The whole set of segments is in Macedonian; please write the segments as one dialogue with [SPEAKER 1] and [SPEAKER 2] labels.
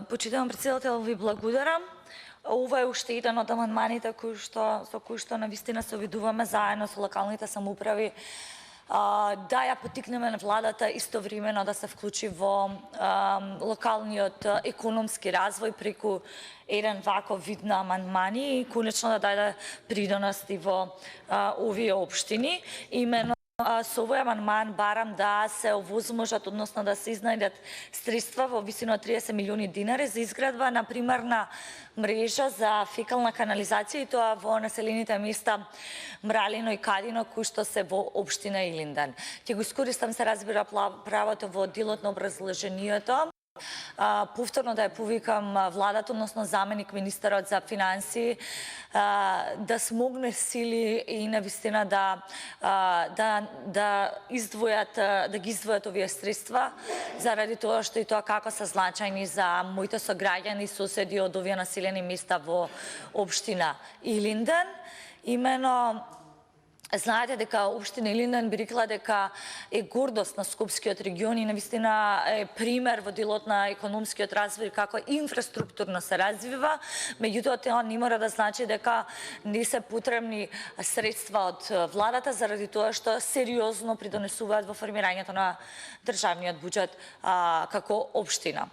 [SPEAKER 1] Почитувам председател, ви благодарам. Ова е уште еден од амандманите со кои што навистина се обидуваме заедно со локалните самоуправи да ја потикнеме на владата истовремено да се вклучи во локалниот економски развој преку еден ваков вид на амандмани и конечно да даде придонос и во овие општини. Именно со овој амандман барам да се овозможат, односно да се изнајдат средства во висина од 30 милиони динари за изградба на примарна мрежа за фекална канализација и тоа во населените места Мралино и Кадино кои што се во општина Илинден. Ќе го искористам, се разбира, правото во делот на образложението повторно да ја повикам владата, односно заменик министерот за финансии, да смогне сили и навистина да ги издвојат овие средства, заради тоа што и тоа како се значајни за моите сограѓани и соседи од овие населени места во општина Илинден. Имено знаете дека општина Илинден би рекла дека е гордост на Скопскиот регион и навистина е пример во делот на економскиот развој како инфраструктурно се развива, меѓутоа тоа не мора да значи дека не се потребни средства од владата заради тоа што сериозно придонесуваат во формирањето на државниот буџет како општина.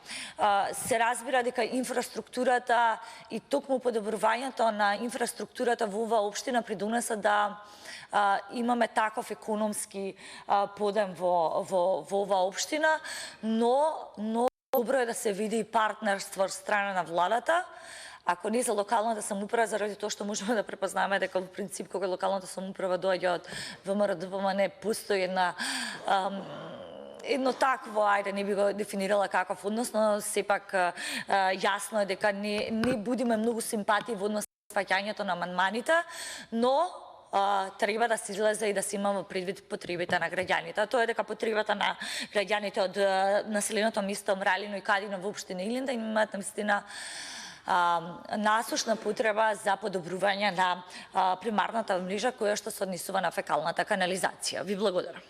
[SPEAKER 1] Се разбира дека инфраструктурата и токму подобрувањето на инфраструктурата во оваа општина придонеса да имаме таков економски подем во оваа општина, но добро е да се види партнерство од страна на владата, ако не за локалната самоуправа, заради тоа што можеме да препознаваме дека во принцип кога локалната самоуправа доаѓа од ВМРО-ДПМНЕ постои едно такво, ајде не би го дефинирала каков однос, но сепак јасно е дека не будиме многу симпатии во однос на фаќањето на амандманите, но треба да се излезе и да се има во предвид потребите на граѓаните. Тоа е дека потребата на граѓаните од населеното место Мралино и Кадино во општина Илинден имаат навистина насушна потреба за подобрување на примарната мрежа која што се однесува на фекалната канализација. Ви благодарам.